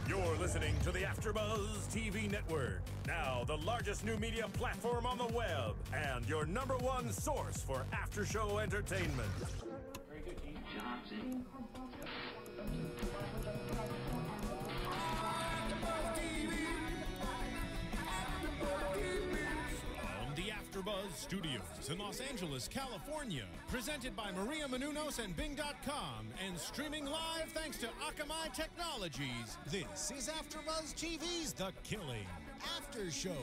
You're listening to the AFTERBUZZ TV Network, now the largest new media platform on the web, and your #1 source for after-show entertainment. Very good, Dean. Johnson. From the AFTERBUZZ Studios in Los Angeles, California, presented by Maria Menounos and Bing.com, and streaming live thanks to Akamai Technologies. This is AFTERBUZZ TV's The Killing After Show.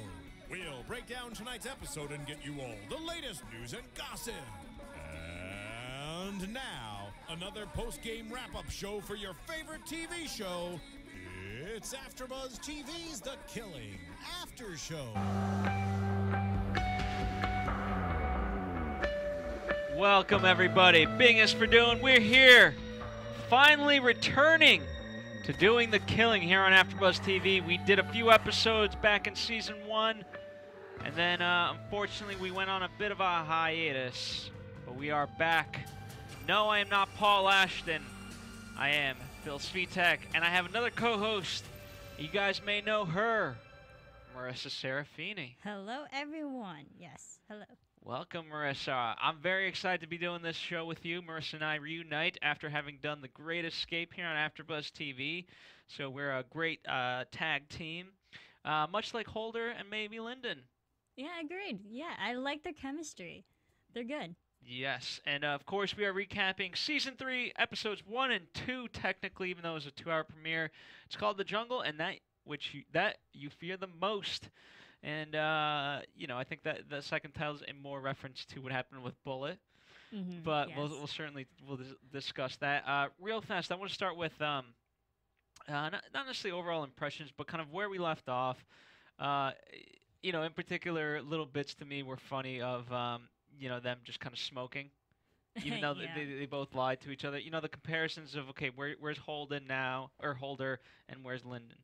We'll break down tonight's episode and get you all the latest news and gossip. And now, another post-game wrap-up show for your favorite TV show. It's AFTERBUZZ TV's The Killing After Show. Welcome, everybody. Bing is for doing. We're here, finally returning to doing The Killing here on AFTERBUZZ TV. We did a few episodes back in Season 1, and then, unfortunately, we went on a bit of a hiatus. But we are back. No, I am not Paul Ashton. I am Phil Svitek, and I have another co-host. You guys may know her, Marisa Serafini. Hello, everyone. Yes, hello. Welcome, Marisa. I'm very excited to be doing this show with you. Marisa and I reunite after having done The Great Escape here on AFTERBUZZ TV. So we're a great tag team, much like Holder and maybe Lyndon. Yeah, agreed. Yeah, I like their chemistry. They're good. Yes, and of course we are recapping Season 3, Episodes 1 and 2, technically, even though it was a 2-hour premiere. It's called The Jungle, and that you fear the most. And, you know, I think that the second title is in more reference to what happened with Bullet. But yes. we'll certainly discuss that. Real fast, I want to start with not necessarily overall impressions, but kind of where we left off. You know, in particular, little bits to me were funny of, you know, them just kind of smoking. Even though Yeah. they both lied to each other. You know, the comparisons of, okay, where's Holden now, or Holder, and where's Lyndon?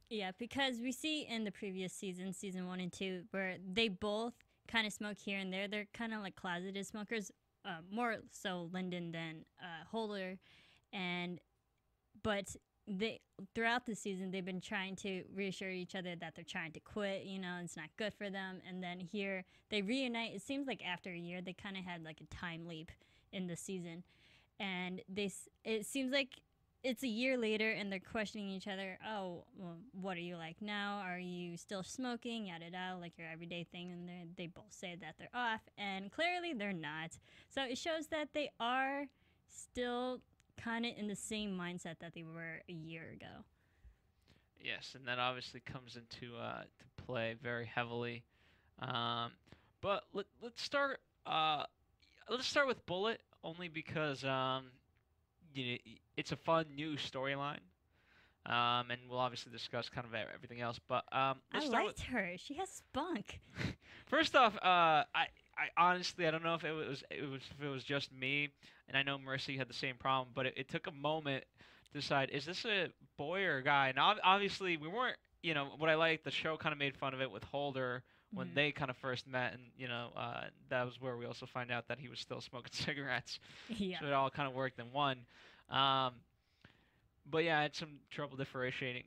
Yeah, because we see in the previous season, Season 1 and 2, where they both kind of smoke here and there. They're kind of like closeted smokers, more so Lyndon than Holder. But throughout the season, they've been trying to reassure each other that they're trying to quit, you know, it's not good for them. And then here, they reunite. It seems like after a year, they kind of had like a time leap in the season. And it seems like it's a year later, and they're questioning each other. Oh, well, what are you like now? Are you still smoking? Yada yada, like your everyday thing. And they both say that they're off, and clearly they're not. So it shows that they are still kind of in the same mindset that they were a year ago. Yes, and that obviously comes into to play very heavily. But let's start. Let's start with Bullet, only because you know, it's a fun new storyline, and we'll obviously discuss kind of everything else. But let's I start liked her. She has spunk. First off, I honestly I don't know if it was just me, and I know Marissa, you had the same problem, but it took a moment to decide, is this a boy or a guy? And obviously we weren't. You know what I liked, the show kind of made fun of it with Holder when they kind of first met, and you know that was where we also find out that he was still smoking cigarettes. Yeah. So it all kind of worked in one. But yeah, I had some trouble differentiating.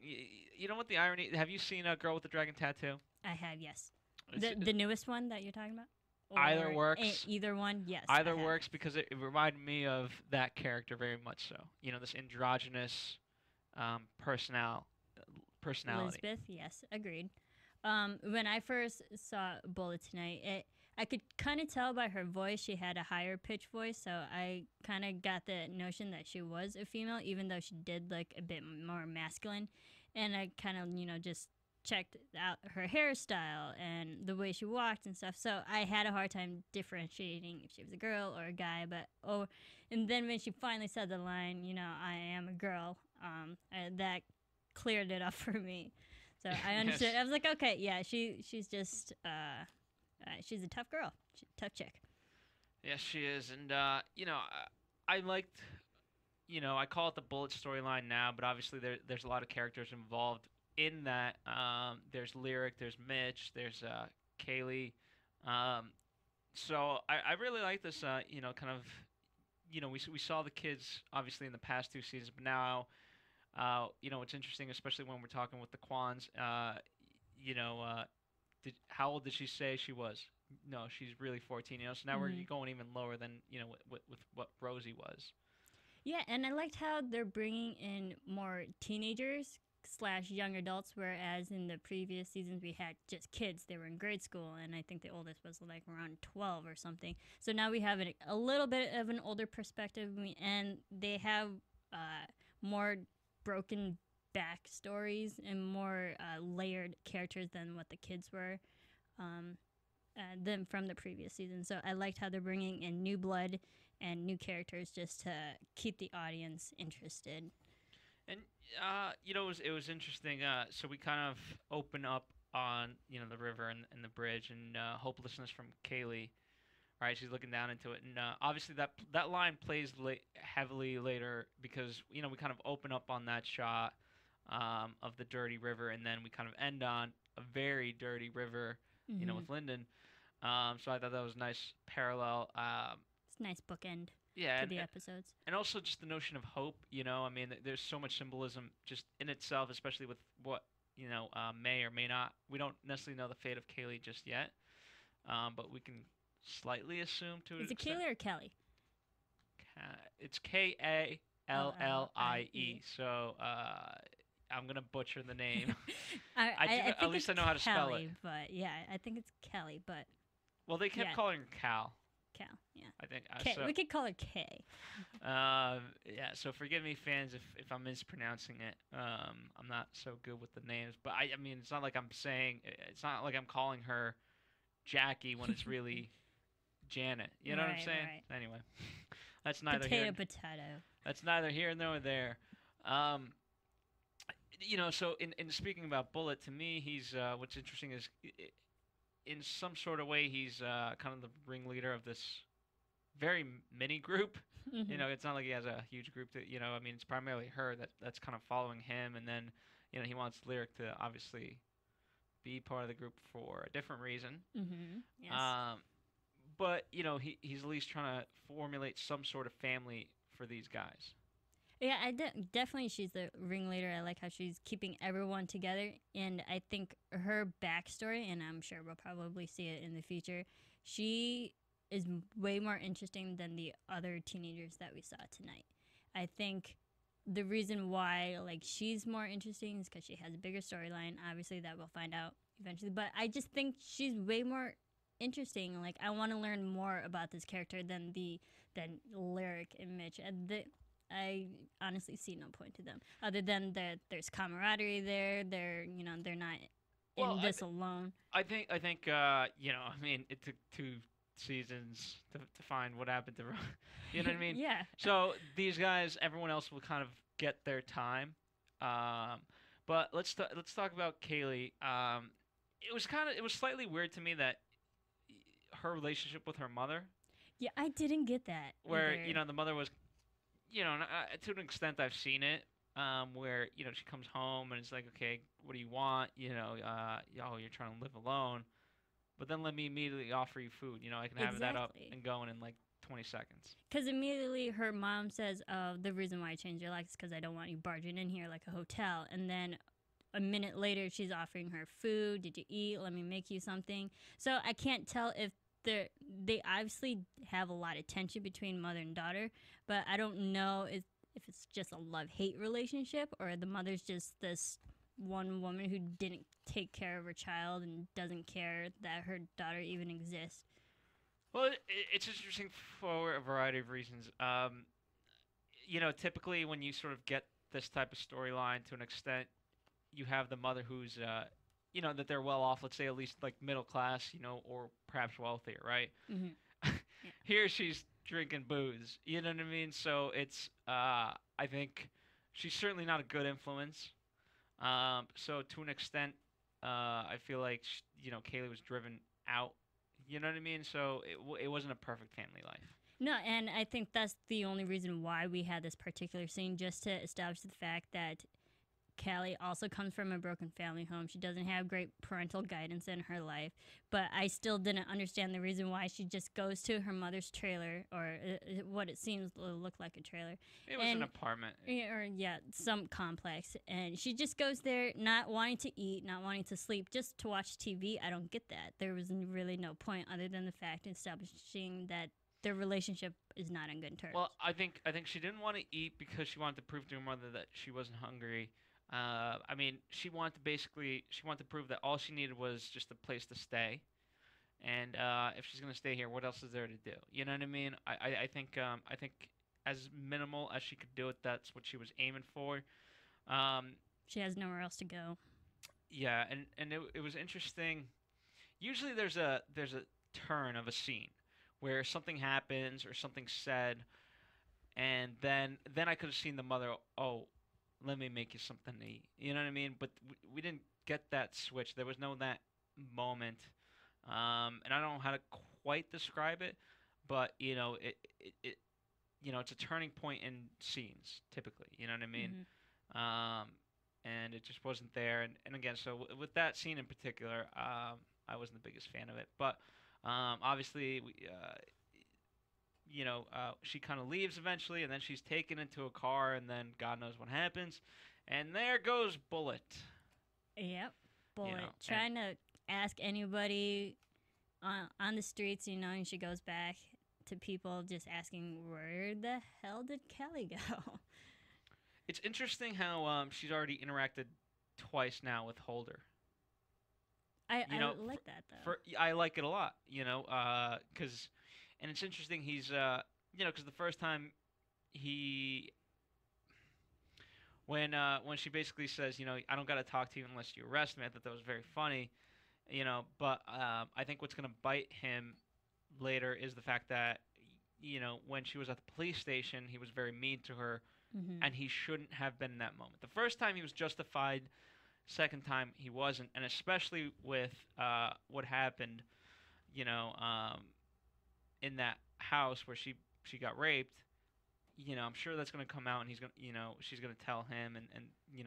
You know what the irony? Have you seen A Girl with the Dragon Tattoo? I have, yes. The newest one that you're talking about? Either works. Either one, yes. Either works because it reminded me of that character very much so. You know, this androgynous personality. Elizabeth, yes, agreed. When I first saw Bullet tonight, I could kind of tell by her voice she had a higher pitch voice, so I kind of got the notion that she was a female, even though she did look a bit more masculine. And I kind of, you know, just checked out her hairstyle and the way she walked and stuff. So I had a hard time differentiating if she was a girl or a guy. And then when she finally said the line, you know, I am a girl, that cleared it up for me. So I understood. Yes. I was like, okay, yeah, she's just she's a tough girl, tough chick. Yes, she is, and you know, I liked, you know, I call it the Bullet storyline now, but obviously there's a lot of characters involved in that. There's Lyric, there's Mitch, there's Kaylee. So I really like this. You know, kind of, you know, we saw the kids obviously in the past 2 seasons, but now You know, it's interesting, especially when we're talking with the Kwans. You know, how old did she say she was? No, she's really 14. You know, so now we're going even lower than with what Rosie was. Yeah, and I liked how they're bringing in more teenagers / young adults, whereas in the previous seasons we had just kids. They were in grade school, and I think the oldest was like around 12 or something. So now we have a little bit of an older perspective, and they have more broken backstories and more layered characters than what the kids were than from the previous season. So I liked how they're bringing in new blood and new characters just to keep the audience interested. And you know, it was interesting. So we kind of open up on the river and the bridge and hopelessness from Kaylee. Right, she's looking down into it, and obviously that line plays heavily later because we kind of open up on that shot of the dirty river, and then we kind of end on a very dirty river, with Lyndon. So I thought that was a nice parallel. It's a nice bookend. Yeah, to the episodes. And also just the notion of hope, I mean, there's so much symbolism just in itself, especially with what, may or may not. We don't necessarily know the fate of Kaylee just yet, but we can slightly assume to Is it Kaylee or Kelly? It's Kallie, so I'm going to butcher the name. I at least I know how to spell it. But yeah, I think it's Kelly, but... Well, they kept calling her Cal. Cal, yeah. I think so, we could call her K. Yeah, so forgive me, fans, if I'm mispronouncing it. I'm not so good with the names, but I mean, it's not like I'm calling her Jackie when it's really Janet. You know what I'm saying? Right. Anyway, that's neither potato. That's neither here nor there. So in speaking about Bullet, to me, he's what's interesting is, in some sort of way, he's kind of the ringleader of this very mini group. It's not like he has a huge group that, I mean, it's primarily her that's kind of following him. And then, he wants Lyric to obviously be part of the group for a different reason. Yes. But, he's at least trying to formulate some sort of family for these guys. Yeah, definitely she's the ringleader. I like how she's keeping everyone together. And I think her backstory, and I'm sure we'll probably see it in the future, she is way more interesting than the other teenagers that we saw tonight. I think the reason why she's more interesting is because she has a bigger storyline. Obviously, that we'll find out eventually. But I just think she's way more interesting. I want to learn more about this character than Lyric and Mitch. I honestly see no point to them other than that there's camaraderie there. They're not in this alone. I think it took 2 seasons to find what happened to you know what I mean? Yeah. So these guys, everyone else will kind of get their time. But let's talk about Kaylee. It was slightly weird to me that her relationship with her mother. Yeah, I didn't get that. Where either. The mother was. To an extent, I've seen it, where she comes home and it's like, okay, what do you want? You're trying to live alone, but then let me immediately offer you food. I can have that up and going in like 20 seconds. Because immediately her mom says, the reason why I changed your life is because I don't want you barging in here like a hotel. And then a minute later, she's offering her food. Did you eat? Let me make you something. So I can't tell if they obviously have a lot of tension between mother and daughter, but I don't know if it's just a love-hate relationship or the mother's just this one woman who didn't take care of her child and doesn't care that her daughter even exists. Well, it's interesting for a variety of reasons. Typically when you sort of get this type of storyline to an extent, you have the mother who's that they're well off, let's say at least like middle class, or perhaps wealthier, right? Mm-hmm. Yeah. Here she's drinking booze, you know what I mean? So it's, I think she's certainly not a good influence. So to an extent, I feel like, Kaylee was driven out, you know what I mean? So it wasn't a perfect family life. No, and I think that's the only reason why we had this particular scene, just to establish the fact that Callie also comes from a broken family home. She doesn't have great parental guidance in her life. But I still didn't understand the reason why she just goes to her mother's trailer, or what it seems to look like a trailer. It was an apartment. Or some complex. And she just goes there not wanting to eat, not wanting to sleep, just to watch TV. I don't get that. There was really no point other than the fact of establishing that their relationship is not on good terms. Well, I think she didn't want to eat because she wanted to prove to her mother that she wasn't hungry. I mean, she wanted to prove that all she needed was just a place to stay, and if she's gonna stay here, what else is there to do? You know what I mean? I think as minimal as she could do it, that's what she was aiming for. She has nowhere else to go. Yeah, and it was interesting. Usually there's a turn of a scene where something happens or something's said, and then I could have seen the mother. Oh, let me make you something to eat. You know what I mean? But we didn't get that switch. There was no that moment. And I don't know how to quite describe it, but it it's a turning point in scenes typically. You know what I mean? Mm-hmm. And it just wasn't there. And again, so with that scene in particular, I wasn't the biggest fan of it. But obviously, she kind of leaves eventually, and then she's taken into a car, and then God knows what happens. And there goes Bullet. Yep, Bullet. Trying to ask anybody on the streets, and she goes back to people just asking, where the hell did Callie go? It's interesting how she's already interacted twice now with Holder. I like that, though. I like it a lot, because... And it's interesting, he's, because the first time when she basically says, I don't got to talk to you unless you arrest me, I thought that was very funny, but I think what's going to bite him later is the fact that, when she was at the police station, he was very mean to her, mm-hmm. and he shouldn't have been in that moment. The first time he was justified, second time he wasn't, and especially with what happened, in that house where she got raped, I'm sure that's going to come out, and he's going she's going to tell him, and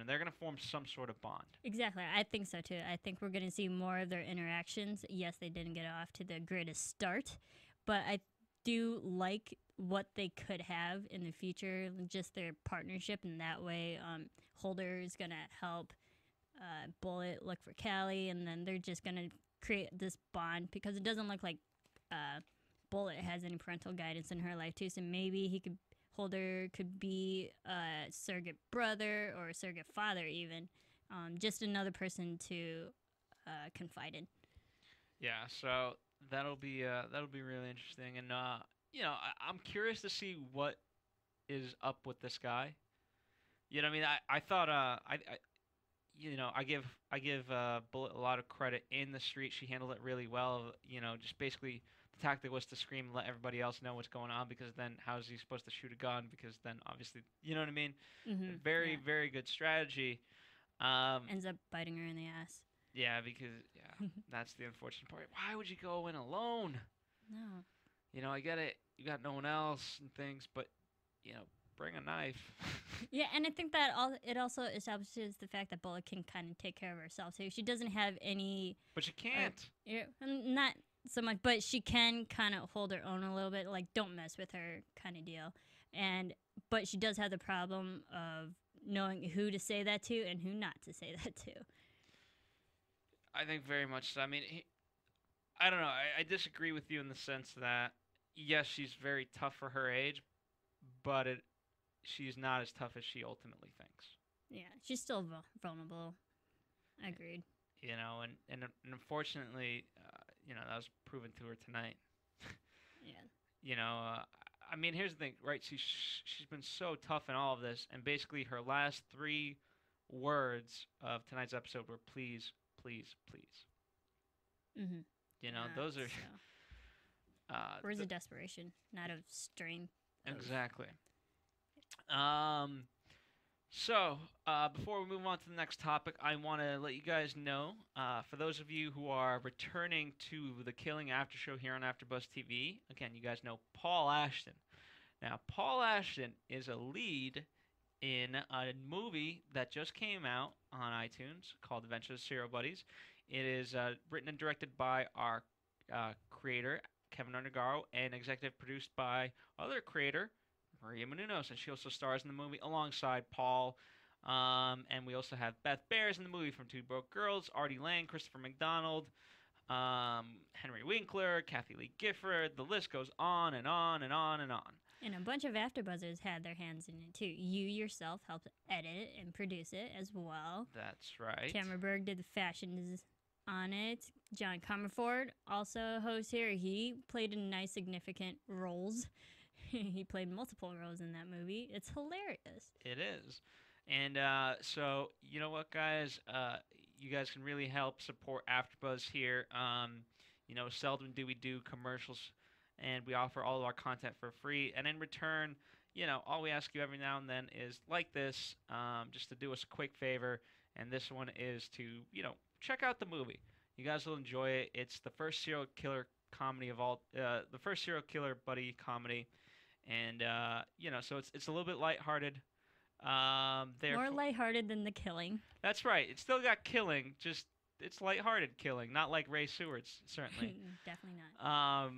they're going to form some sort of bond. Exactly. I think so too. I think we're going to see more of their interactions. Yes, they didn't get off to the greatest start, but I do like what they could have in the future, just their partnership, and that way Holder is going to help Bullet look for Callie, and then they're just going to create this bond, because it doesn't look like Bullet has any parental guidance in her life too, so maybe Holder could be a surrogate brother or a surrogate father even, just another person to confide in. Yeah, so that'll be really interesting, and I'm curious to see what is up with this guy. You know what I mean? I thought I give Bullet a lot of credit in the street. She handled it really well. Just basically. The tactic was to scream and let everybody else know what's going on, because then how is he supposed to shoot a gun? Because then obviously, you know what I mean? Mm-hmm. Very good strategy. Ends up biting her in the ass. Yeah, because that's the unfortunate part. Why would you go in alone? No. I get it. You got no one else and things, but bring a knife. Yeah, and I think that it also establishes the fact that Bullet can kind of take care of herself too. She doesn't have any. But she can't. Not so much, but she can kind of hold her own a little bit, like don't mess with her kind of deal. But she does have the problem of knowing who to say that to and who not to say that to. I think very much so. I mean, I don't know. I disagree with you in the sense that, yes, she's very tough for her age, but she's not as tough as she ultimately thinks. Yeah, she's still vulnerable. Agreed. And unfortunately, that was proven to her tonight. Yeah. I mean, here's the thing, right? She's been so tough in all of this, and basically her last 3 words of tonight's episode were please, please, please. Mm-hmm. Those are... words of desperation, not of strength. Exactly. So, before we move on to the next topic, I want to let you guys know, for those of you who are returning to the Killing After Show here on AfterBuzz TV, again, you guys know Paul Ashton. Now, Paul Ashton is a lead in a movie that just came out on iTunes called Adventures of Serial Buddies. It is written and directed by our creator, Kevin Undergaro, and executive produced by other creator, Maria Menounos, and she also stars in the movie alongside Paul. And we also have Beth Bears in the movie from Two Broke Girls, Artie Lang, Christopher McDonald, Henry Winkler, Kathy Lee Gifford. The list goes on and on and on and on. And a bunch of AfterBuzzers had their hands in it too. You yourself helped edit and produce it as well. That's right. Cameron Berg did the fashions on it. John Comerford, also a host here. He played in nice, significant roles. He played multiple roles in that movie. It's hilarious. It is. And so, you know what, guys? You guys can really help support AfterBuzz here. Seldom do we do commercials, and we offer all of our content for free. And in return, all we ask you every now and then is like this, just to do us a quick favor. And this one is to, check out the movie. You guys will enjoy it. It's the first serial killer comedy of all, the first serial killer buddy comedy, and so it's a little bit lighthearted. More lighthearted than The Killing. That's right. It's still got killing, just it's lighthearted killing, not like Ray Seward's, certainly. Definitely not.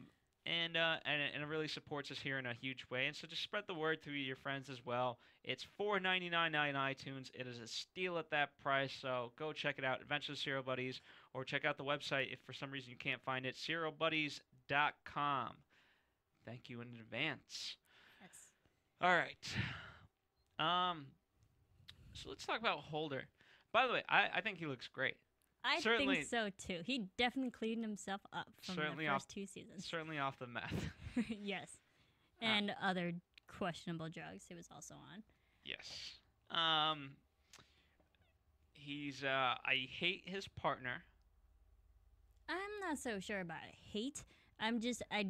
And it really supports us here in a huge way. And so just spread the word to your friends as well. It's $4.99 on iTunes. It is a steal at that price. So go check it out, Adventures of Serial Buddies, or check out the website if for some reason you can't find it, serialbuddies.com. Thank you in advance. Yes. All right. So let's talk about Holder. By the way, I think he looks great. I think so too. He definitely cleaned himself up from the first 2 seasons. Certainly off the meth. Yes. And other questionable drugs he was also on. Yes. I hate his partner. I'm not so sure about hate. I'm just, I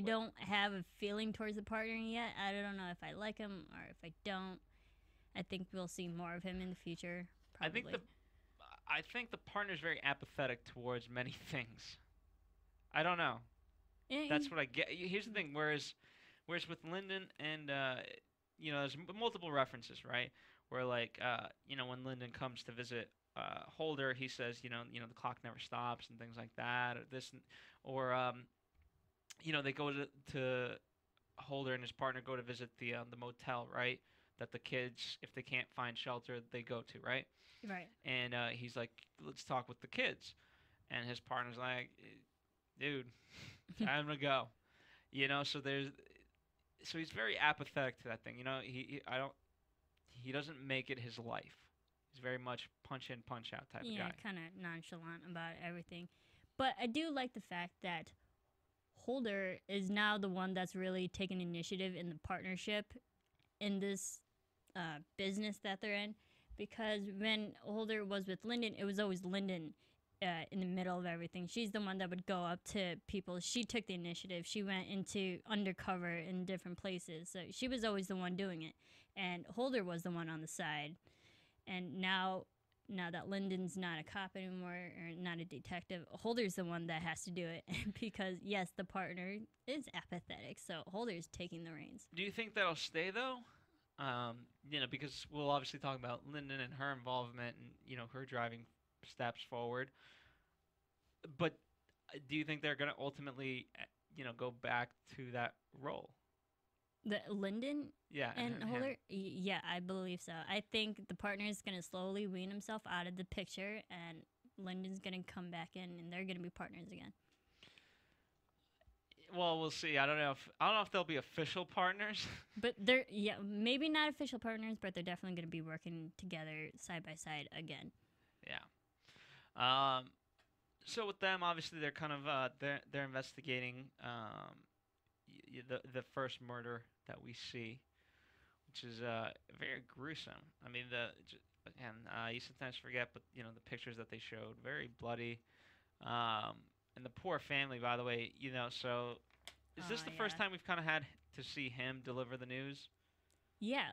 don't have a feeling towards the partner yet. I don't know if I like him or if I don't. I think we'll see more of him in the future, probably. I think the partner's very apathetic towards many things. I don't know. That's what I get. Here's the thing. Whereas with Lyndon and there's multiple references, right? Where when Lyndon comes to visit Holder, he says, the clock never stops and things like that, they go to Holder and his partner go to visit the motel, right? That the kids, if they can't find shelter, they go to, right? Right. And he's like, let's talk with the kids. And his partner's like, dude, time to go. So he's very apathetic to that thing. He doesn't make it his life. He's very much punch in, punch out type of guy. Yeah, kind of nonchalant about everything. But I do like the fact that Holder is now the one that's really taking initiative in the partnership in this business that they're in. Because when Holder was with Lyndon, it was always Lyndon in the middle of everything. She's the one that would go up to people. She took the initiative. She went into undercover in different places. So she was always the one doing it. And Holder was the one on the side. And now that Lyndon's not a cop anymore or not a detective, Holder's the one that has to do it. Because, yes, the partner is apathetic. So Holder's taking the reins. Do you think that'll stay, though? Because we'll obviously talk about Lyndon and her involvement and, her driving steps forward. But do you think they're going to ultimately, go back to that role? The Lyndon and Holder? Him. Yeah, I believe so. I think the partner is going to slowly wean himself out of the picture, and Lyndon's going to come back in, and they're going to be partners again. Well, we'll see. I don't know if they'll be official partners. But they're maybe not official partners, but they're definitely going to be working together side by side again. Yeah. So with them, obviously they're kind of they're investigating the first murder that we see, which is very gruesome. I mean, you sometimes forget, but the pictures that they showed, very bloody. And the poor family, by the way, so is this the first time we've kind of had to see him deliver the news? Yeah,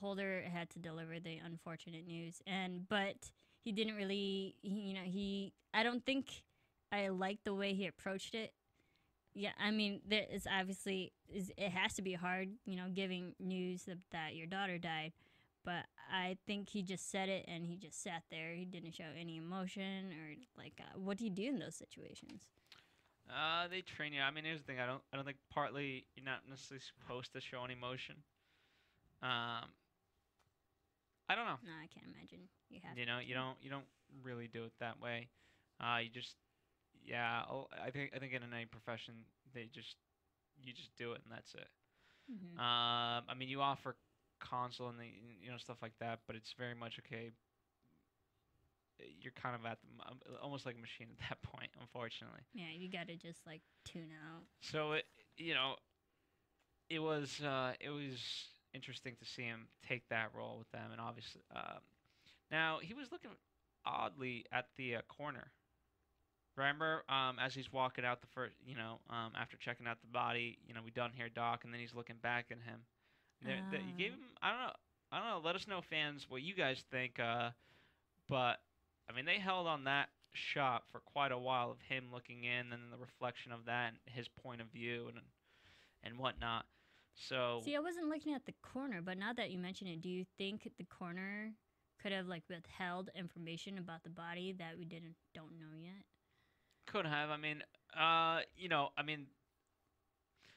Holder had to deliver the unfortunate news, but he didn't really, I don't think I liked the way he approached it. Yeah, I mean, it has to be hard, giving news that your daughter died, But I think he just said it and he just sat there. He didn't show any emotion or like, what do you do in those situations? They train you. I mean, here's the thing. I don't think partly you're not necessarily supposed to show any emotion. I don't know. No, I can't imagine you have. You know, you don't really do it that way. You just, yeah. I think in any profession, you just do it and that's it. Mm-hmm. I mean, you offer console and stuff like that, but it's very much okay. You're kind of at almost like a machine at that point, unfortunately. Yeah, you gotta just like tune out. So it was interesting to see him take that role with them, and obviously, now he was looking oddly at the corner. Remember, as he's walking out the first, after checking out the body, we done here, Doc, and then he's looking back at him. You gave him, I don't know. Let us know, fans, what you guys think. But I mean, they held on that shot for quite a while of him looking in, and the reflection of that, and his point of view, and whatnot. So see, I wasn't looking at the corner, but now that you mention it, do you think the corner could have like withheld information about the body that we don't know yet? Could have. I mean,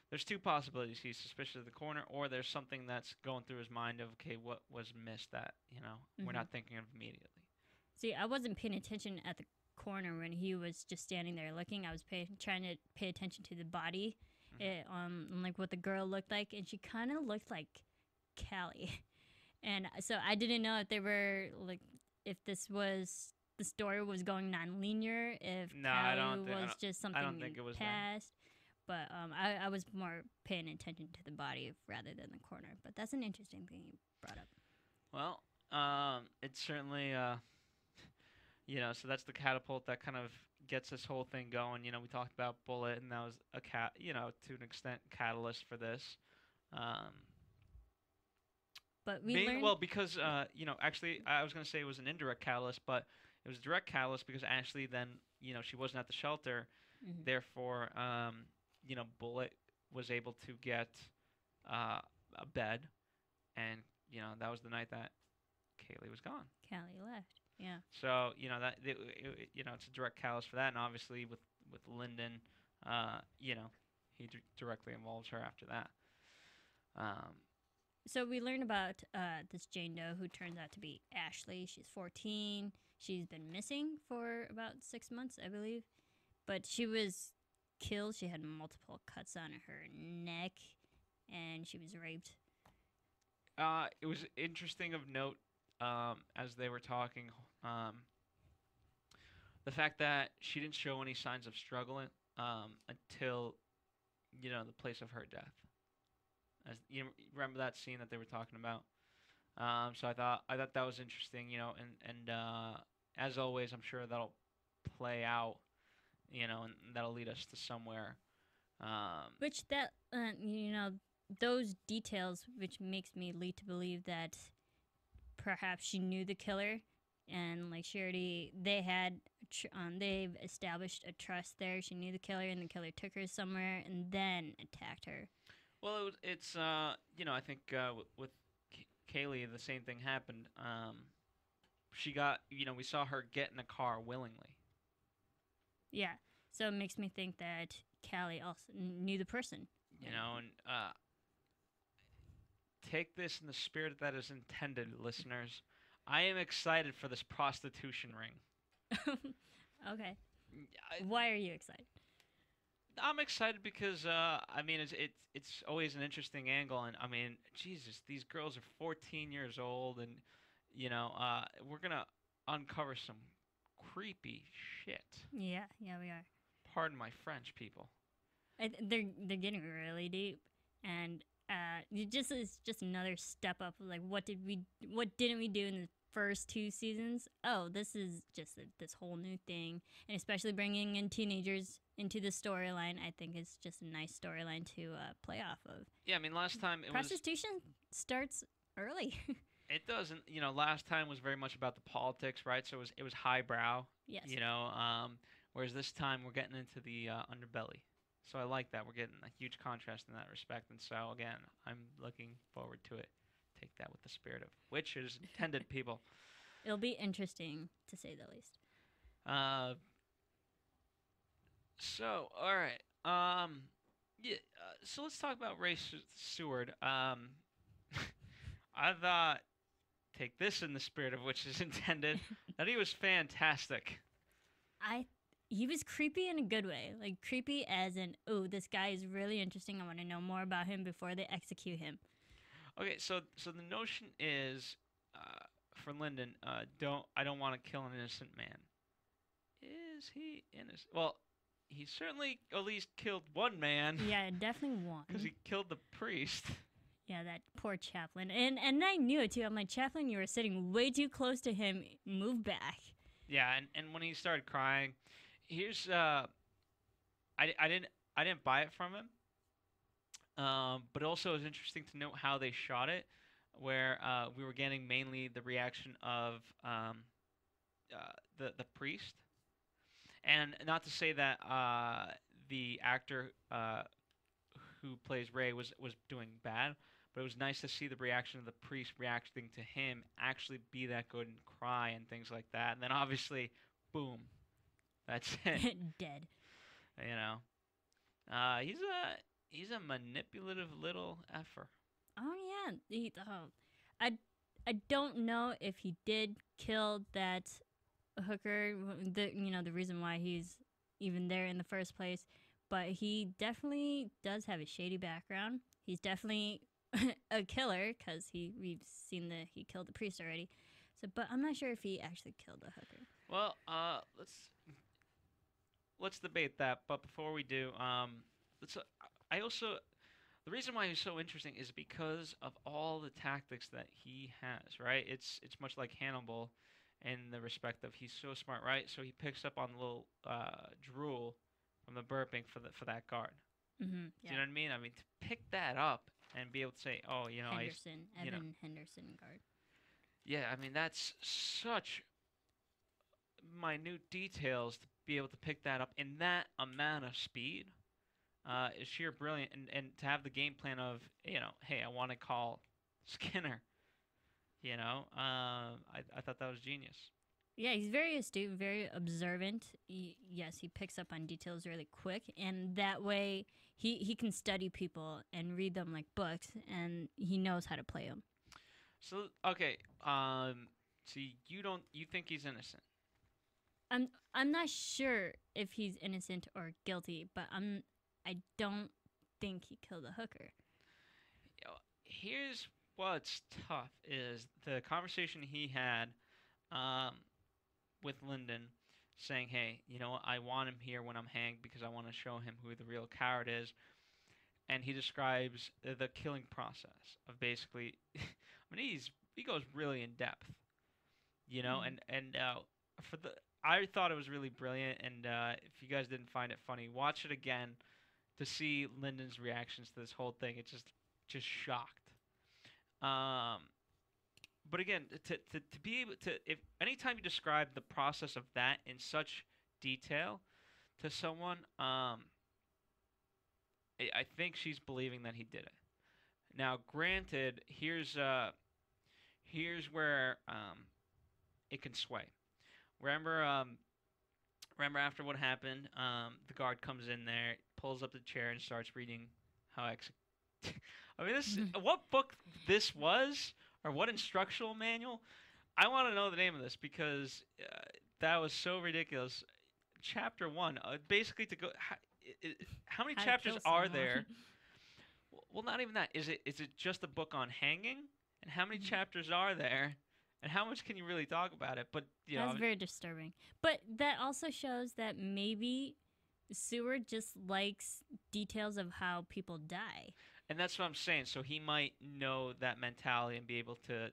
there's two possibilities. He's suspicious of the corner, or there's something that's going through his mind of, okay, what was missed that, we're not thinking of immediately. See, I wasn't paying attention at the corner when he was just standing there looking. I was trying to pay attention to the body, like what the girl looked like, and she kind of looked like Callie. And so I didn't know if they were, like, if this was... the story was going non-linear, if Callie was just something I don't think it was past. But I was more paying attention to the body rather than the corner. But that's an interesting thing you brought up. Well, it's certainly, so that's the catapult that kind of gets this whole thing going. We talked about Bullet, and that was to an extent, catalyst for this. But we learned... Well, because, actually, I was going to say it was an indirect catalyst, but it was a direct catalyst because Ashley then, she wasn't at the shelter. Mm-hmm. Therefore, Bullet was able to get a bed, and, that was the night that Kaylee was gone. Callie left, yeah. So, that it's a direct catalyst for that, and obviously with Lyndon, he directly involves her after that. So we learned about this Jane Doe who turns out to be Ashley. She's 14. She's been missing for about 6 months, I believe. But she was killed. She had multiple cuts on her neck, and she was raped. It was interesting of note as they were talking, the fact that she didn't show any signs of struggling until, the place of her death. As you remember that scene that they were talking about. So I thought that was interesting, and as always, I'm sure that'll play out, and that'll lead us to somewhere. Which that, those details, which makes me lead to believe that perhaps she knew the killer, and like they've established a trust there. She knew the killer, and the killer took her somewhere and then attacked her. Well, it's I think with Kaylee, the same thing happened. She got, we saw her get in a car willingly. Yeah, so it makes me think that Callie also knew the person. And take this in the spirit that is intended, listeners. I am excited for this prostitution ring. Okay. Why are you excited? I'm excited because it's always an interesting angle, and I mean, Jesus, these girls are 14 years old, and we're gonna uncover some creepy shit. Yeah, we are. Pardon my French, people. They're getting really deep, and it's just another step up. Like, what didn't we do in the first 2 seasons? Oh, this is just this whole new thing, and especially bringing in teenagers into the storyline, I think is just a nice storyline to play off of. Yeah, I mean, last time prostitution starts early. It doesn't, last time was very much about the politics, right? So it was highbrow. Yes. Whereas this time we're getting into the underbelly. So I like that. We're getting a huge contrast in that respect. And so, again, I'm looking forward to it take that with the spirit of which is intended, people. It'll be interesting, to say the least. So, all right. Yeah. So let's talk about Ray Seward. I thought, take this in the spirit of which is intended, that he was fantastic. He was creepy in a good way. Like, creepy as in, oh, this guy is really interesting. I want to know more about him before they execute him. Okay, so the notion is, for Lyndon, I don't want to kill an innocent man. Is he innocent? Well, he certainly at least killed one man. Yeah, definitely one. Because he killed the priest. Yeah, that poor chaplain. And I knew it, too. I'm like, Chaplain, you were sitting way too close to him. Move back. Yeah, and when he started crying, here's I didn't buy it from him. But also it was interesting to note how they shot it, where we were getting mainly the reaction of the priest, and not to say that the actor who plays Ray was doing bad, but it was nice to see the reaction of the priest reacting to him actually be that good and cry and things like that. And then obviously, boom, that's it. Dead. You know, he's a manipulative little effer. Oh yeah, I don't know if he did kill that hooker. The reason why he's even there in the first place, but he definitely does have a shady background. He's definitely a killer because we've seen that he killed the priest already. So, but I'm not sure if he actually killed the hooker. Well, let's debate that. But before we do, the reason why he's so interesting is because of all the tactics that he has. Right? It's much like Hannibal, in the respect of he's so smart. Right? So he picks up on the little drool from the burping for that guard. Mm-hmm, Do yeah. you know what I mean? I mean, to pick that up and be able to say, oh, Evan Henderson guard. Yeah, I mean, that's such minute details to be able to pick that up in that amount of speed is sheer brilliant. And to have the game plan of, hey, I want to call Skinner, I thought that was genius. Yeah, he's very astute, very observant. Yes, he picks up on details really quick, and that way he can study people and read them like books, and he knows how to play them. So okay, so you think he's innocent? I'm not sure if he's innocent or guilty, but I don't think he killed a hooker. Here's what's tough is the conversation he had with Lyndon, saying, hey, I want him here when I'm hanged because I want to show him who the real coward is. And he describes the killing process of basically, I mean, he goes really in depth, and I thought it was really brilliant. And if you guys didn't find it funny, watch it again to see Lyndon's reactions to this whole thing. It's just shocked. But again, to be able to, if anytime you describe the process of that in such detail to someone, I think she's believing that he did it. Now, granted, here's where it can sway. Remember after what happened, the guard comes in there, pulls up the chair, and starts reading how I mean, this what book this was, or what instructional manual? I want to know the name of this because that was so ridiculous. Chapter 1, basically to go. How many chapters are there? Well, not even that. Is it just a book on hanging? And how many chapters are there? And how much can you really talk about it? But that's very disturbing. But that also shows that maybe Seward just likes details of how people die. And that's what I'm saying. So he might know that mentality and be able to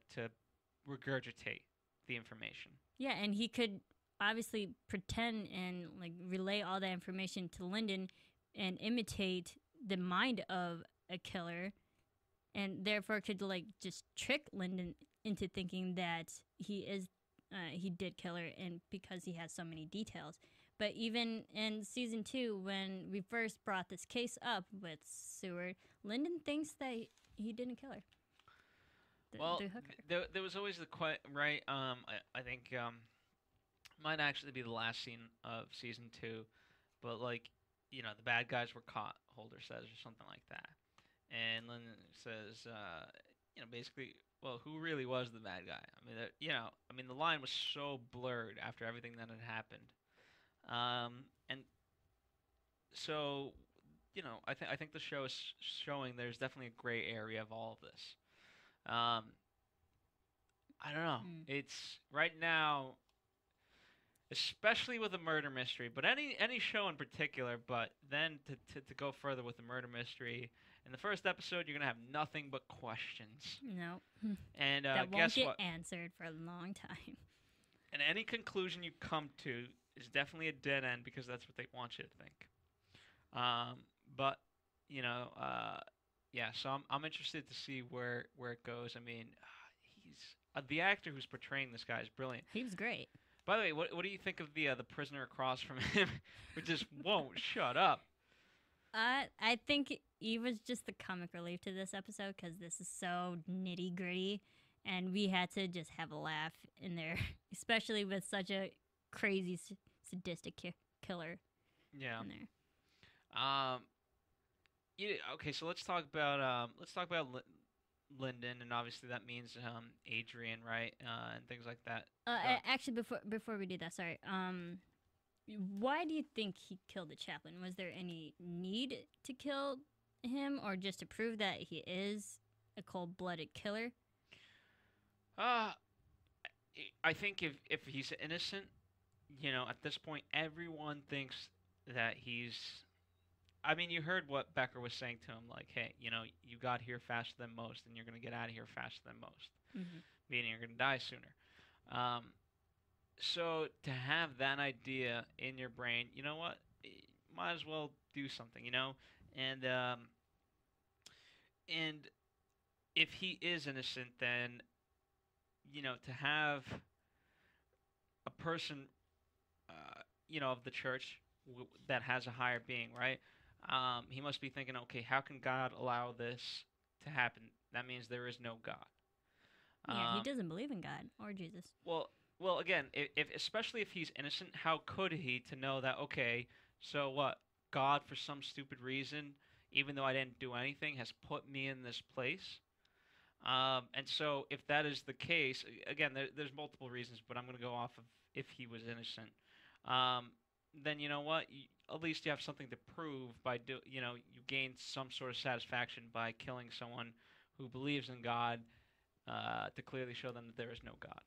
regurgitate the information. Yeah, and he could obviously pretend and relay all that information to Lyndon and imitate the mind of a killer, and therefore could just trick Lyndon into thinking that he did kill her, and because he has so many details. But even in season 2, when we first brought this case up with Seward, Lyndon thinks that he didn't kill her. Well, the hooker. there was always the right. I think might actually be the last scene of season 2, but like, the bad guys were caught. Holder says or something like that, and Lynn says, basically, well, who really was the bad guy? I mean, the line was so blurred after everything that had happened, and so, I think the show is showing there's definitely a gray area of all of this. I don't know. It's right now, especially with a murder mystery, but any show in particular. But then to go further with the murder mystery, in the first episode, you're gonna have nothing but questions. No. And that won't guess get what? answered for a long time. And any conclusion you come to is definitely a dead end because that's what they want you to think. But yeah. So I'm interested to see where it goes. I mean, he's the actor who's portraying this guy is brilliant. He was great. By the way, what do you think of the prisoner across from him, who just won't shut up? I think he was just the comic relief to this episode because this is so nitty gritty, and we had to just have a laugh in there, especially with such a crazy sadistic killer. Yeah. In there. Okay, so let's talk about Lyndon, and obviously that means Adrian, right? And things like that. Actually, before we do that, sorry. Why do you think he killed the chaplain? Was there any need to kill him, or just to prove that he is a cold-blooded killer? I think if he's innocent, at this point, everyone thinks that he's. I mean, you heard what Becker was saying to him, like, hey, you got here faster than most, and you're going to get out of here faster than most, meaning you're going to die sooner. So to have that idea in your brain, you know what? Might as well do something, And if he is innocent, then, to have a person, of the church that has a higher being, right? He must be thinking, okay, how can God allow this to happen? That means there is no God. Yeah, he doesn't believe in God or Jesus. Well, again, especially if he's innocent, how could he to know that, okay, so what? God, for some stupid reason, even though I didn't do anything, has put me in this place? And so if that is the case, again, there's multiple reasons, but I'm going to go off of if he was innocent. Then you know what? At least you have something to prove by you gain some sort of satisfaction by killing someone who believes in God to clearly show them that there is no God.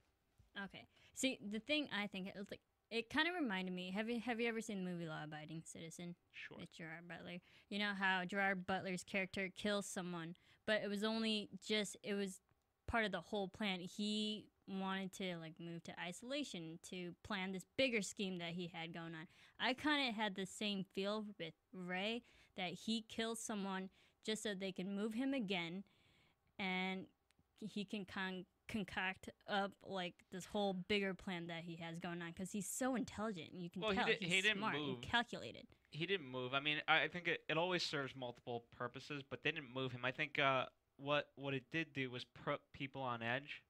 Okay. See, the thing I think it was like it kind of reminded me. Have you ever seen the movie Law Abiding Citizen? Sure. It's Gerard Butler. You know how Gerard Butler's character kills someone, but it was part of the whole plan. He wanted to move to isolation to plan this bigger scheme that he had going on. I kind of had the same feel with Ray, that he kills someone just so they can move him again, and he can concoct up this whole bigger plan that he has going on because he's so intelligent and you can tell he's smart and calculated. He didn't move. I mean, I think it always serves multiple purposes, but they didn't move him. I think what it did do was put people on edge.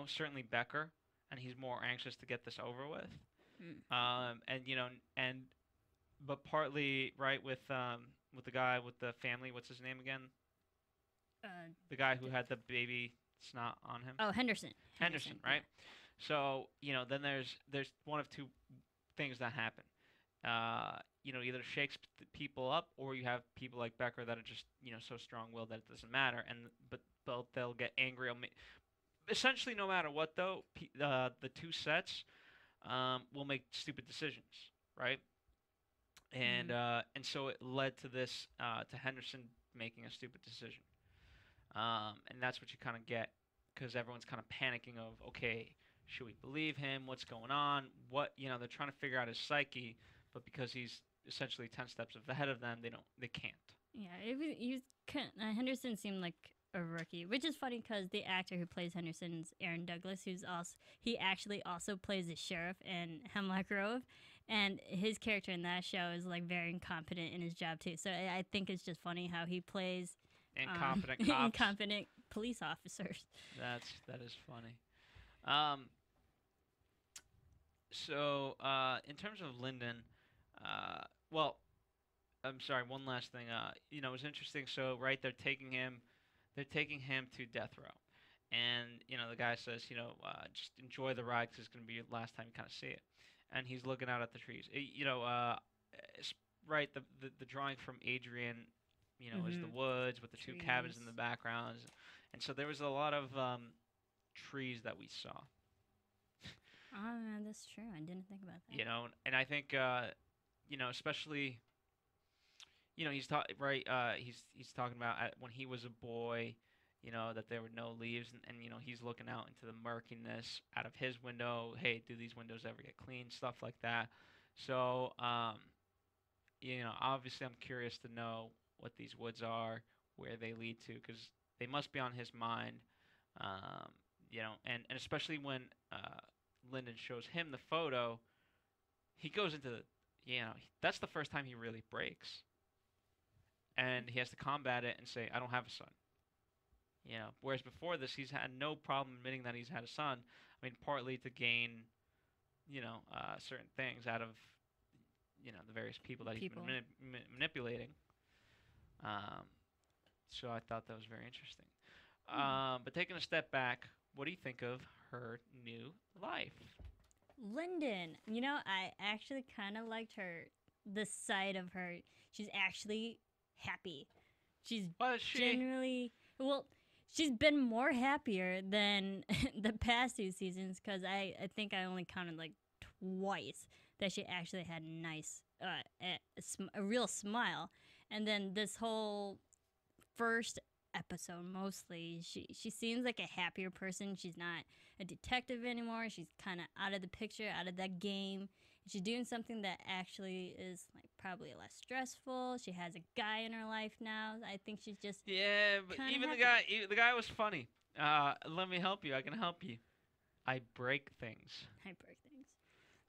Certainly Becker, and he's more anxious to get this over with. But partly right with the guy with the family. What's his name again? The guy who had the baby snot on him. Oh, Henderson, right? Yeah. So then there's one of two things that happen. Either shakes people up, or you have people like Becker that are just so strong-willed that it doesn't matter, but they'll get angry. Essentially, no matter what, though, the two sets will make stupid decisions, right? And so it led to this, to Henderson making a stupid decision. And that's what you kind of get, because everyone's kind of panicking of, okay, should we believe him? What's going on? They're trying to figure out his psyche, but because he's essentially 10 steps ahead of them, they can't. Yeah, Henderson seemed like a rookie, which is funny because the actor who plays Henderson is Aaron Douglas, he actually also plays the sheriff in Hemlock Grove, and his character in that show is very incompetent in his job too. So I think it's just funny how he plays incompetent cops. incompetent police officers. That is funny. So in terms of Lyndon, well, I'm sorry. One last thing. You know, it was interesting. So right, they're taking him to death row, and you know the guy says, you know, just enjoy the ride because it's going to be your last time you kind of see it, and he's looking out at the trees. You know, right, the drawing from Adrian, you know, is the woods with the two cabins in the background, and so there was a lot of trees that we saw. Oh, man, that's true. I didn't think about that. You know, and I think you know, especially, you know, he's talking talking about when he was a boy, you know, that there were no leaves, and you know, he's looking out into the murkiness out of his window. Hey, do these windows ever get cleaned? Stuff like that. So, you know, obviously, I'm curious to know what these woods are, where they lead to, because they must be on his mind. You know, and especially when Lyndon shows him the photo, he goes into you know, that's the first time he really breaks. And he has to combat it and say, I don't have a son. You know, whereas before this, he's had no problem admitting that he's had a son. I mean, partly to gain, you know, certain things out of, you know, the various people that he's been manipulating. So I thought that was very interesting. But taking a step back, what do you think of her new life? Lyndon, you know, I actually kind of liked the side of her. She's actually happy. She's generally, well, she's been more happier than the past 2 seasons, because I think I only counted like twice that she actually had a nice, a real smile. And then this whole first episode, mostly, she seems like a happier person. She's not a detective anymore. She's kind of out of the picture, out of that game. She's doing something that actually is like probably less stressful. She has a guy in her life now. I think she's just but even happy. the guy was funny. Let me help you. I can help you. I break things.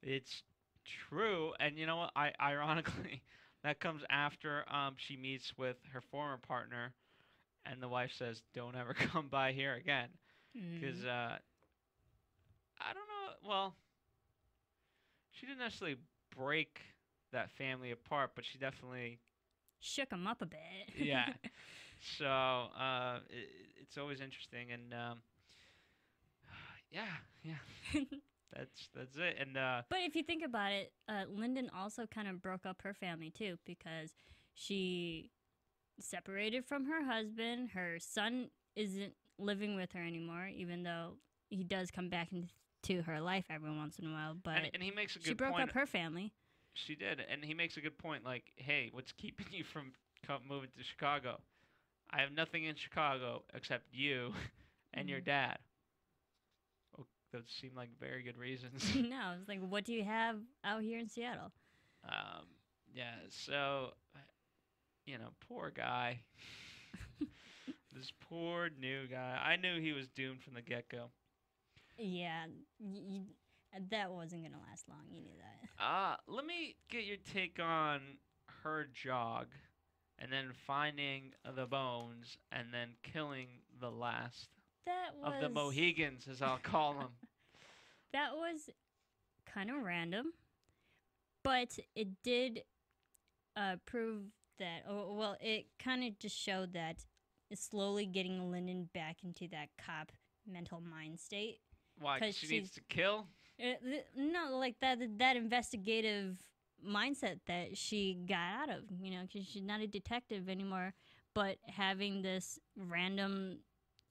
It's true, and you know what? Ironically, that comes after she meets with her former partner, and the wife says, "Don't ever come by here again," because I don't know. Well, she didn't necessarily break that family apart, but she definitely shook them up a bit. Yeah. So it's always interesting, and yeah. That's it. And but if you think about it, Lyndon also kind of broke up her family too, because she separated from her husband. Her son isn't living with her anymore, even though he does come back into her life every once in a while. But and he makes a good she broke point. up her family. She did, and he makes a good point. Like, hey, what's keeping you from moving to Chicago? I have nothing in Chicago except you and your dad. Well, those seem like very good reasons. No, it's like, what do you have out here in Seattle? Yeah, so, you know, poor guy. This poor new guy. I knew he was doomed from the get-go. Yeah, that wasn't going to last long. You knew that. Let me get your take on her jog, and then finding the bones, and then killing the last of the Mohegans, as I'll call them. That was kind of random, but it did prove that, well, it kind of just showed that it's slowly getting Lyndon back into that cop mental mind state. Why? 'Cause she needs to kill? No, like that investigative mindset that she got out of, you know, because she's not a detective anymore, but having this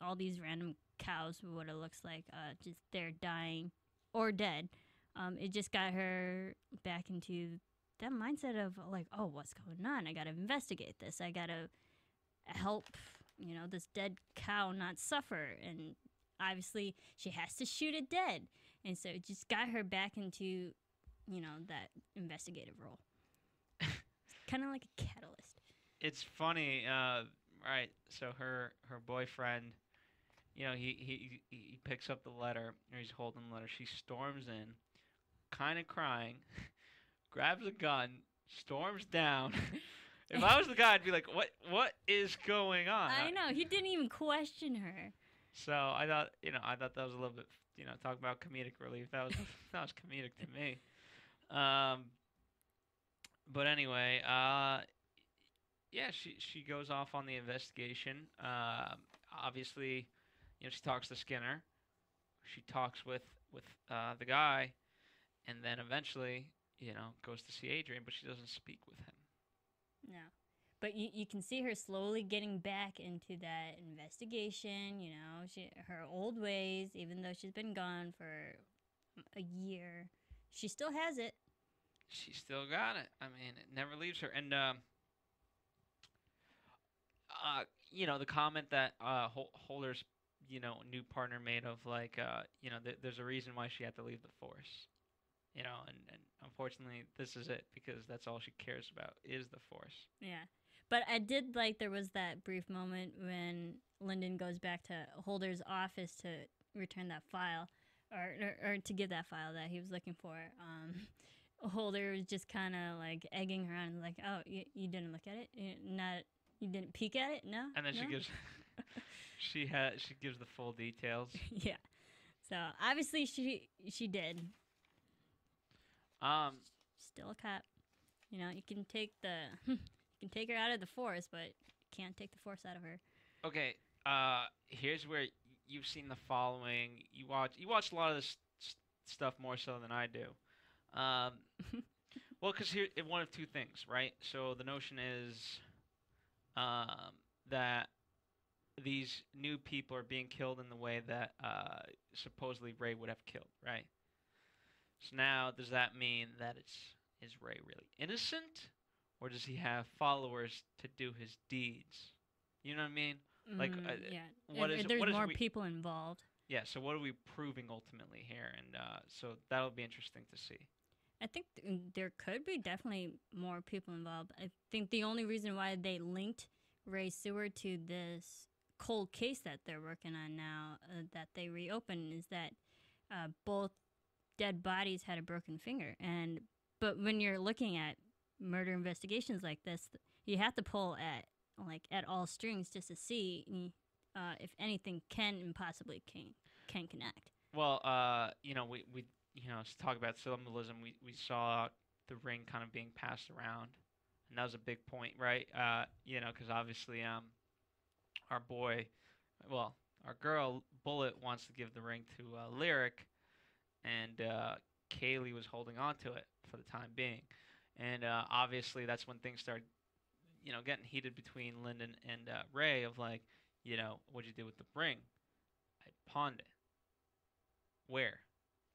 all these random cows, what it looks like, just they're dying or dead. It just got her back into that mindset of like, oh, what's going on? I got to investigate this. I got to help, you know, this dead cow not suffer. And obviously she has to shoot it dead. And so it just got her back into, you know, that investigative role. Kind of like a catalyst. It's funny, right? So her boyfriend, you know, he picks up the letter, or he's holding the letter. She storms in, kind of crying, grabs a gun, storms down, If I was the guy, I'd be like, what is going on? I know. He didn't even question her. So I thought that was a little bit, talking about comedic relief. That was that was comedic to me. But anyway, yeah, she goes off on the investigation. Obviously, she talks to Skinner. She talks with the guy, and then eventually, goes to see Adrian, but she doesn't speak with him. No. But you can see her slowly getting back into that investigation, her old ways, even though she's been gone for a year. She still has it. She still got it. I mean, it never leaves her. And, the comment that Holder's, new partner made of, like, there's a reason why she had to leave the Force. And unfortunately, this is it, because that's all she cares about is the Force. Yeah. But I did like there was that brief moment when Lyndon goes back to Holder's office to return that file, or to give that file that he was looking for. Holder was just kind of like egging her on, like, "Oh, you didn't look at it? You didn't peek at it? No." And then no? she gives, she gives the full details. Yeah. So obviously she did. Still a cop. You can take take her out of the Force, but you can't take the Force out of her. Okay. Here's where you've seen the following. You watch a lot of this stuff more so than I do. Well, because here, one of two things, right? So the notion is that these new people are being killed in the way that supposedly Rey would have killed, right? So now, does that mean that is Rey really innocent, or does he have followers to do his deeds? You know what I mean? Like, yeah. What is There's what is more people involved. Yeah. So what are we proving ultimately here? And so that'll be interesting to see. I think there could be definitely more people involved. I think the only reason why they linked Ray Seward to this cold case that they're working on now, that they reopened, is that both dead bodies had a broken finger. But when you're looking at murder investigations like this, you have to pull at all strings just to see if anything can and possibly can connect. Well, we to talk about symbolism, we saw the ring kind of being passed around, and that was a big point, right? Because obviously, our girl Bullet wants to give the ring to Lyric, and Kaylee was holding on to it for the time being, and obviously that's when things started, getting heated between Lyndon and Ray of like, what'd you do with the ring? I pawned it. Where?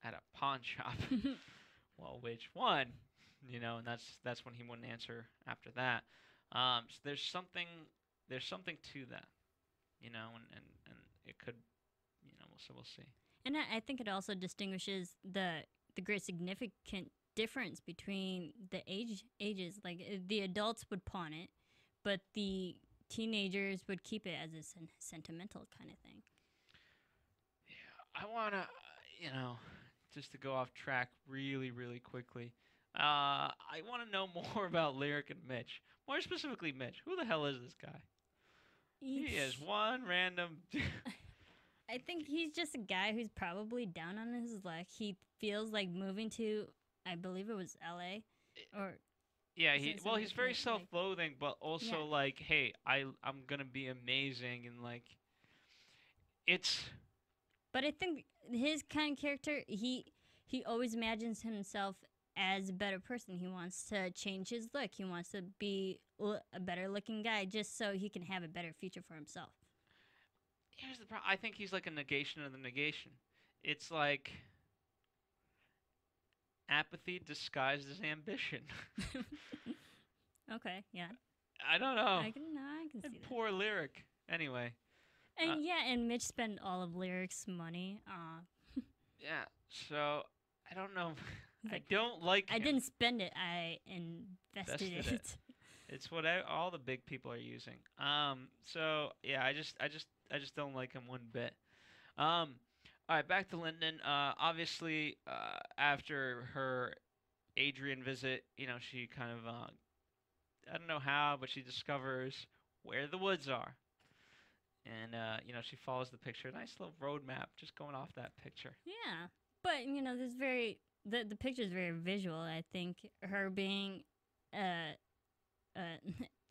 At a pawn shop. Well, which one? And that's when he wouldn't answer after that. So there's something to that, and it could, we'll see. And I think it also distinguishes the great significant difference between the ages. Like the adults would pawn it, but the teenagers would keep it as a sentimental kind of thing. Yeah, I wanna, just to go off track really, really quickly. I want to know more about Lyric and Mitch. More specifically, Mitch. Who the hell is this guy? He is one random... I think he's just a guy who's probably down on his luck. He feels like moving to, I believe it was L.A. or... Yeah, he's very self-loathing, but also like, hey, I'm going to be amazing, and like, it's... But I think his kind of character, he always imagines himself as a better person. He wants to change his look. He wants to be a better-looking guy just so he can have a better future for himself. Here's the problem. I think he's like a negation of the negation. It's like apathy disguised as ambition. Okay, yeah. I don't know. I can see that. Poor Lyric. Anyway. And and Mitch spent all of Lyric's money. Yeah, so I don't know. I don't like him. I didn't spend it. I invested it. It's what all the big people are using. So yeah, I just don't like him one bit. All right, back to Lyndon. Obviously, after her Adrian visit, she kind of I don't know how, but she discovers where the woods are. And, you know, she follows the picture. Nice little road map just going off that picture. Yeah. But, you know, the picture is very visual. I think her being,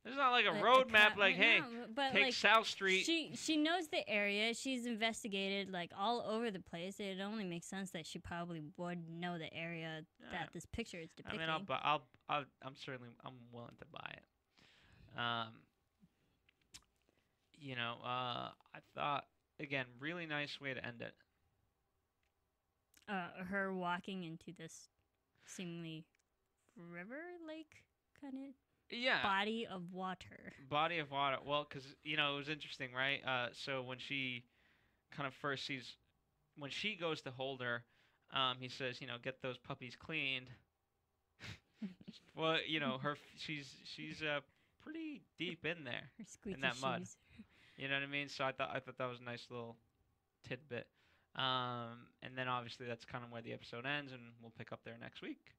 There's not like a road map like, hey, but take like, South Street. She knows the area. She's investigated, like, all over the place. It only makes sense that she probably would know the area that this picture is depicting. I mean, I'm willing to buy it. You know, I thought, again, really nice way to end it. Her walking into this seemingly river, lake, kind of. Yeah. Body of water. Body of water. Well, because, you know, it was interesting, right? So when she kind of first sees, when she goes to hold her, he says, you know, get those puppies cleaned. Well, you know, she's pretty deep in there. Her squeaky in that shoes. mud. You know what I mean? So I thought that was a nice little tidbit. And then obviously that's kind of where the episode ends, and we'll pick up there next week.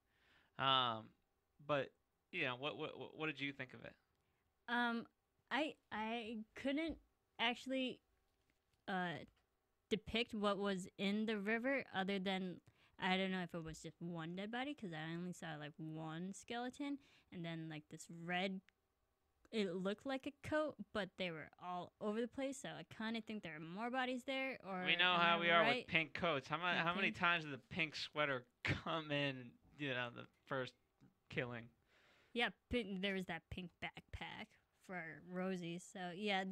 But you know, what did you think of it? I couldn't actually depict what was in the river other than, I don't know if it was just one dead body, because I only saw like one skeleton, and then like this red, it looked like a coat, but they were all over the place, so I kind of think there are more bodies there. Or we know how we are with pink coats. How many pink. times did the pink sweater come in, you know, the first killing? Yeah, there was that pink backpack for Rosie. So yeah,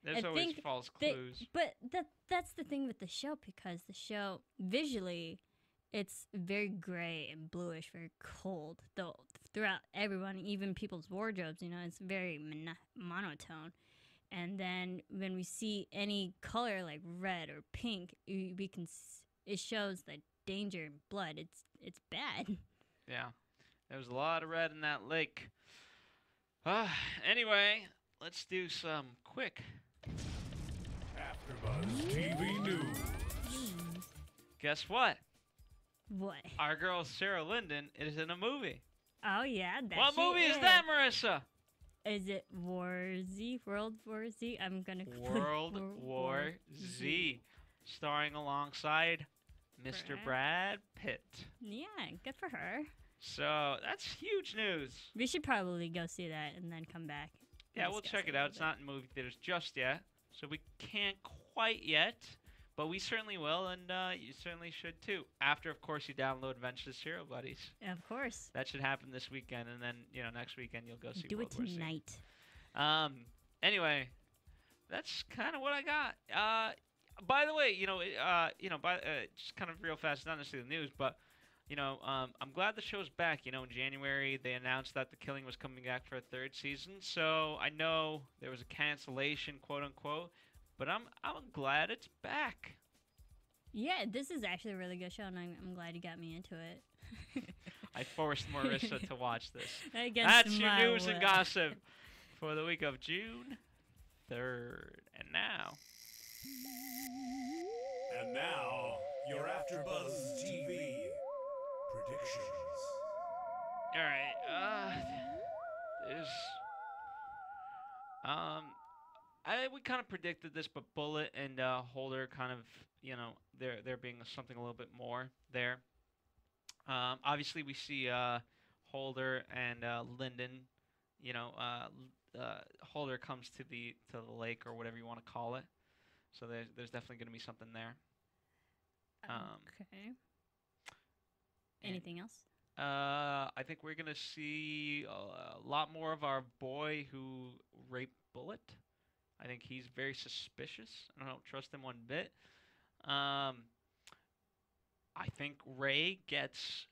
there's always false clues. But that's the thing with the show, because the show visually, it's very gray and bluish, very cold. Though throughout everyone, even people's wardrobes, you know, it's very monotone. And then when we see any color like red or pink, it shows the danger and blood. It's bad. Yeah. There was a lot of red in that lake. Anyway, let's do some quick AfterBuzz TV News. Guess what? What? Our girl Sarah Linden is in a movie. Oh yeah, what movie is that, Marissa? Is it World War Z? I'm gonna World War Z, starring alongside Mr. Brad Pitt. Yeah, good for her. So that's huge news. We should probably go see that and then come back. Yeah, we'll check it out. It's not in movie theaters just yet, so we can't quite yet, but we certainly will, and you certainly should too. After, of course, you download Adventures of Serial Buddies. Of course. That should happen this weekend, and then, you know, next weekend you'll go see Do World it War Z. tonight. Anyway, that's kind of what I got. By the way, just kind of real fast, not necessarily the news, but you know, I'm glad the show's back. You know, in January they announced that The Killing was coming back for a third season. So I know there was a cancellation, quote unquote, but I'm glad it's back. Yeah, this is actually a really good show, and I'm glad you got me into it. I forced Marissa to watch this. That's your news and gossip for the week of June 3rd. And now, your AfterBuzz TV predictions. all right. We kind of predicted this, but Bullet and Holder kind of, you know, there being something a little bit more there. Obviously, we see Holder and Linden. You know, Holder comes to the lake or whatever you want to call it. So there's definitely going to be something there. Okay. Anything else? I think we're going to see a lot more of our boy who raped Bullet. I think he's very suspicious. I don't trust him one bit. I think Ray gets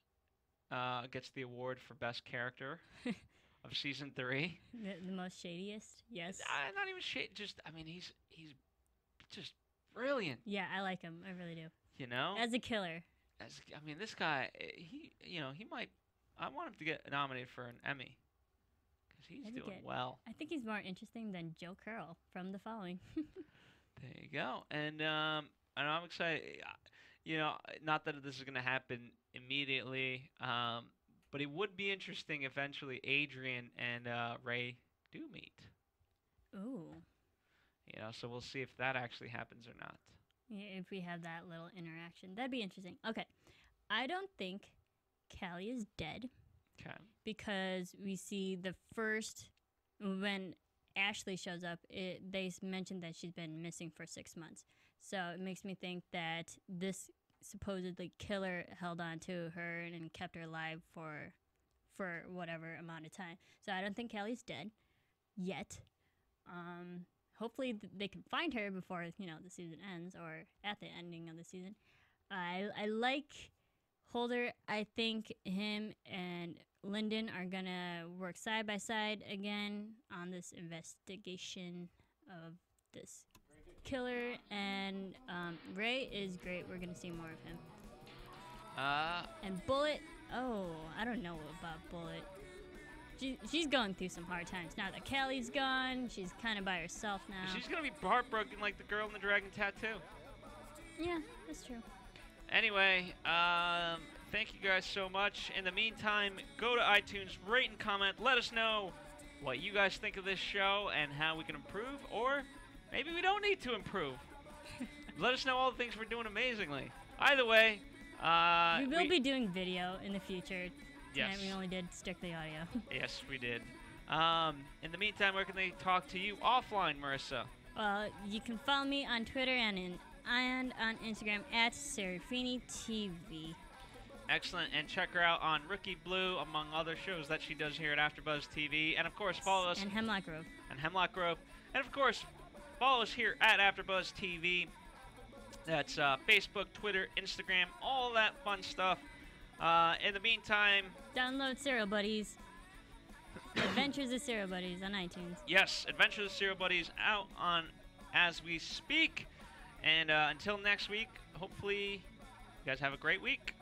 the award for best character of season 3. The most shadiest, yes. Not even shady. Just, I mean, he's just brilliant. Yeah, I like him. I really do. You know, as a killer. I mean, this guy, he might. I want him to get nominated for an Emmy because he's doing well. I think he's more interesting than Joe Carroll from The Following. There you go, and I'm excited. You know, not that this is going to happen immediately, But it would be interesting if eventually Adrian and Ray do meet. Ooh. You know, so we'll see if that actually happens or not. Yeah, if we have that little interaction. That'd be interesting. Okay. I don't think Callie is dead. Okay. Because we see the first, when Ashley shows up, they mentioned that she's been missing for 6 months. So it makes me think that this supposedly killer held on to her and kept her alive for whatever amount of time. So I don't think Callie's dead yet. Hopefully they can find her before, you know, the season ends or at the ending of the season. I like Holder. I think him and Lyndon are gonna work side by side again on this investigation of this killer, and Ray is great. We're gonna see more of him. And Bullet, I don't know about Bullet. She's going through some hard times now that Callie's gone. She's kind of by herself now. She's gonna be heartbroken like the girl in the dragon tattoo. Yeah, that's true. Anyway, thank you guys so much. In the meantime, go to iTunes, rate and comment. Let us know what you guys think of this show and how we can improve, or maybe we don't need to improve. Let us know all the things we're doing amazingly. Either way, we will be doing video in the future. Yes. Tonight we only did strictly audio. Yes, we did. In the meantime, where can they talk to you offline, Marisa? Well, you can follow me on Twitter and on Instagram at Serafini TV. Excellent, and check her out on Rookie Blue, among other shows that she does here at AfterBuzz TV. And of course, follow us. And Hemlock Grove. And of course, follow us here at AfterBuzz TV. That's Facebook, Twitter, Instagram, all that fun stuff. In the meantime, download Serial Buddies. Adventures of Serial Buddies on iTunes. Yes, Adventures of Serial Buddies out on as we speak. And until next week, hopefully you guys have a great week.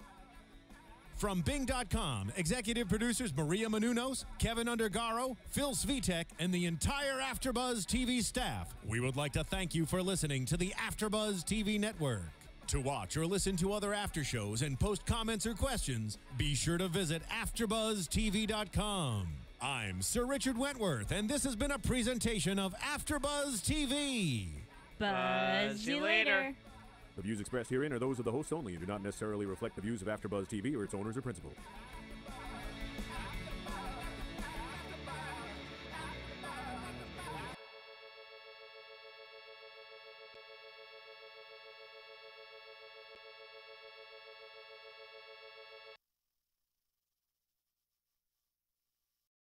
From Bing.com, executive producers Maria Menounos, Kevin Undergaro, Phil Svitek, and the entire AfterBuzz TV staff, we would like to thank you for listening to the AfterBuzz TV network. To watch or listen to other after shows and post comments or questions, be sure to visit AfterBuzzTV.com. I'm Sir Richard Wentworth, and this has been a presentation of AfterBuzz TV. Buzz you later. The views expressed herein are those of the hosts only and do not necessarily reflect the views of AfterBuzz TV or its owners or principals.